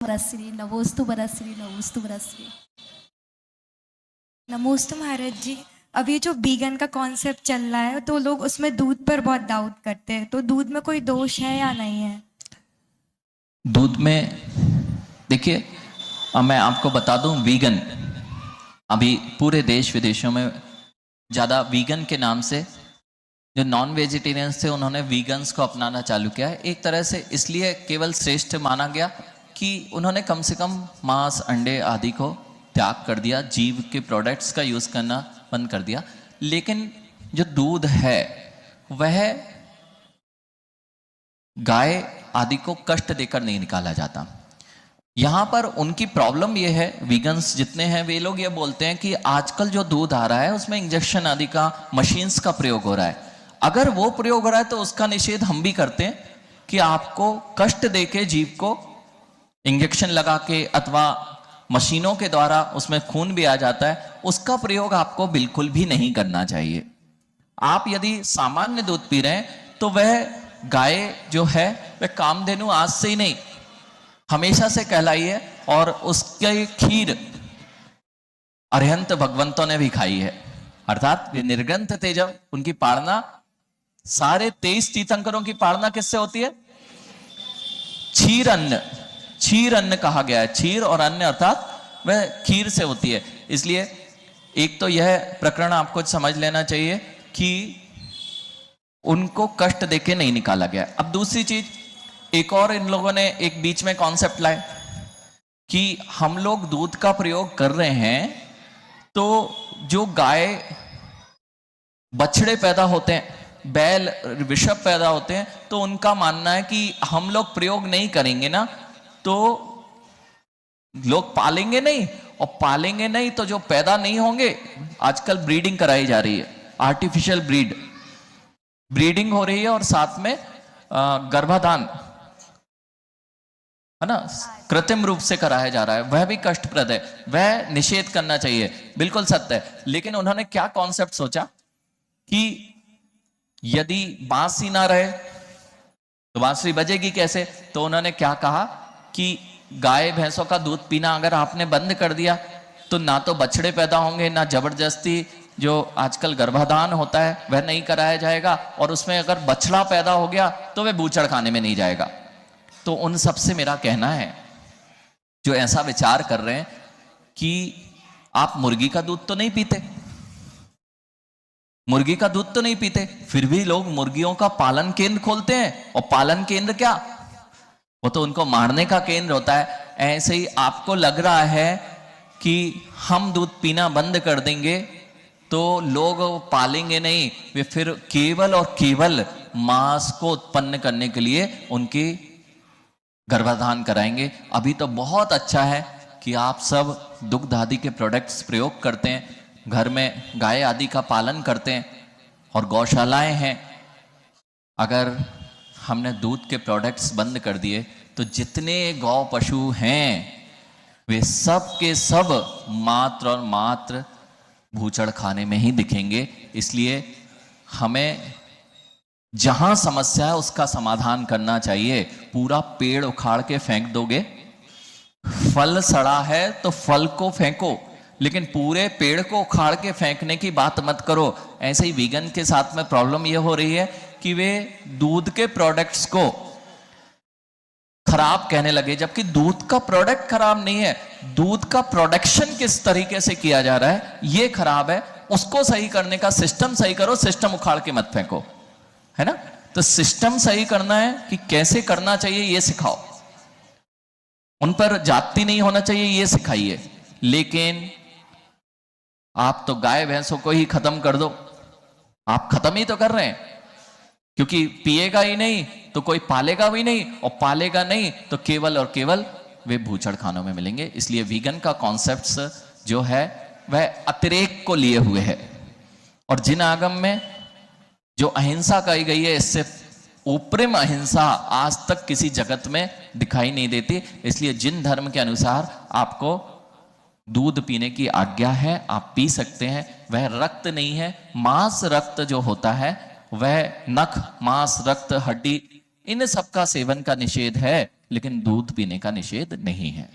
वरश्री नमोस्तु वरश्री नमोस्तु वरश्री। नमोस्तु महाराज जी। अब ये जो वीगन का कॉन्सेप्ट चल रहा है तो लोग उसमें दूध पर बहुत डाउट करते हैं, तो दूध में कोई दोष है या नहीं है? दूध में देखिए, अब मैं आपको बता दूं, वीगन अभी पूरे देश विदेशों में ज़्यादा वीगन के नाम से जो नॉन वेजिटेरियंस थे उन्होंने वीगन्स को अपनाना चालू किया है। एक तरह से इसलिए केवल श्रेष्ठ माना गया कि उन्होंने कम से कम मांस अंडे आदि को त्याग कर दिया, जीव के प्रोडक्ट्स का यूज़ करना बंद कर दिया। लेकिन जो दूध है वह गाय आदि को कष्ट देकर नहीं निकाला जाता। यहाँ पर उनकी प्रॉब्लम यह है, वीगन्स जितने हैं वे लोग ये बोलते हैं कि आजकल जो दूध आ रहा है उसमें इंजेक्शन आदि का, मशीन्स का प्रयोग हो रहा है। अगर वो प्रयोग हो रहा है तो उसका निषेध हम भी करते हैं कि आपको कष्ट देके जीव को इंजेक्शन लगा के अथवा मशीनों के द्वारा उसमें खून भी आ जाता है, उसका प्रयोग आपको बिल्कुल भी नहीं करना चाहिए। आप यदि सामान्य दूध पी रहे हैं तो वह गाय जो है वह कामधेनु आज से ही नहीं हमेशा से कहलाई है, और उसके खीर अरिहंत भगवंतों ने भी खाई है। अर्थात वे निर्ग्रंथ थे, जब उनकी पालना सारे 23 तीर्थंकरों की पालना किससे होती है? क्षीर अन्न, क्षीर अन्न कहा गया है। क्षीर और अन्न अर्थात वह खीर से होती है। इसलिए एक तो यह प्रकरण आपको समझ लेना चाहिए कि उनको कष्ट देके नहीं निकाला गया। अब दूसरी चीज, एक और इन लोगों ने एक बीच में कॉन्सेप्ट लाए कि हम लोग दूध का प्रयोग कर रहे हैं तो जो गाय बछड़े पैदा होते हैं, बैल वृषभ पैदा होते हैं, तो उनका मानना है कि हम लोग प्रयोग नहीं करेंगे ना तो लोग पालेंगे नहीं, और पालेंगे नहीं तो जो पैदा नहीं होंगे। आजकल ब्रीडिंग कराई जा रही है, आर्टिफिशियल ब्रीडिंग हो रही है, और साथ में गर्भाधान है ना, कृत्रिम रूप से कराया जा रहा है, वह भी कष्टप्रद है, वह निषेध करना चाहिए, बिल्कुल सत्य है। लेकिन उन्होंने क्या कॉन्सेप्ट सोचा कि यदि बांसुरी ना रहे तो बांसुरी बजेगी कैसे? तो उन्होंने क्या कहा कि गाय भैंसों का दूध पीना अगर आपने बंद कर दिया तो ना तो बछड़े पैदा होंगे, ना जबरदस्ती जो आजकल गर्भाधान होता है वह नहीं कराया जाएगा, और उसमें अगर बछड़ा पैदा हो गया तो वह बूचड़ खाने में नहीं जाएगा। तो उन सब से मेरा कहना है जो ऐसा विचार कर रहे हैं कि आप मुर्गी का दूध तो नहीं पीते, मुर्गी का दूध तो नहीं पीते, फिर भी लोग मुर्गियों का पालन केंद्र खोलते हैं, और पालन केंद्र क्या, वो तो उनको मारने का केंद्र होता है। ऐसे ही आपको लग रहा है कि हम दूध पीना बंद कर देंगे तो लोग पालेंगे नहीं, वे फिर केवल और केवल मांस को उत्पन्न करने के लिए उनकी गर्भाधान कराएंगे। अभी तो बहुत अच्छा है कि आप सब दुग्ध आदि के प्रोडक्ट्स प्रयोग करते हैं, घर में गाय आदि का पालन करते हैं और गौशालाएं हैं। अगर हमने दूध के प्रोडक्ट्स बंद कर दिए तो जितने गौ पशु हैं वे सब के सब मात्र और मात्र भूचड़ खाने में ही दिखेंगे। इसलिए हमें जहां समस्या है उसका समाधान करना चाहिए। पूरा पेड़ उखाड़ के फेंक दोगे, फल सड़ा है तो फल को फेंको, लेकिन पूरे पेड़ को उखाड़ के फेंकने की बात मत करो। ऐसे ही वीगन के साथ में प्रॉब्लम यह हो रही है कि वे दूध के प्रोडक्ट्स को खराब कहने लगे, जबकि दूध का प्रोडक्ट खराब नहीं है, दूध का प्रोडक्शन किस तरीके से किया जा रहा है ये खराब है। उसको सही करने का सिस्टम सही करो, सिस्टम उखाड़ के मत फेंको, है ना। तो सिस्टम सही करना है कि कैसे करना चाहिए ये सिखाओ, उन पर जाति नहीं होना चाहिए ये सिखाइए। लेकिन आप तो गाय भैंसों को ही खत्म कर दो, आप खत्म ही तो कर रहे हैं, क्योंकि पिएगा ही नहीं तो कोई पालेगा भी नहीं, और पालेगा नहीं तो केवल और केवल वे भूचड़ खानों में मिलेंगे। इसलिए वीगन का कॉन्सेप्ट्स जो है वह अतिरेक को लिए हुए है, और जिन आगम में जो अहिंसा कही गई है इससे उपरिम अहिंसा आज तक किसी जगत में दिखाई नहीं देती। इसलिए जिन धर्म के अनुसार आपको दूध पीने की आज्ञा है आप पी सकते हैं, वह रक्त नहीं है। मांस रक्त जो होता है वह नख, मांस, रक्त, हड्डी, इन सब का सेवन का निषेध है। लेकिन दूध पीने का निषेध नहीं है।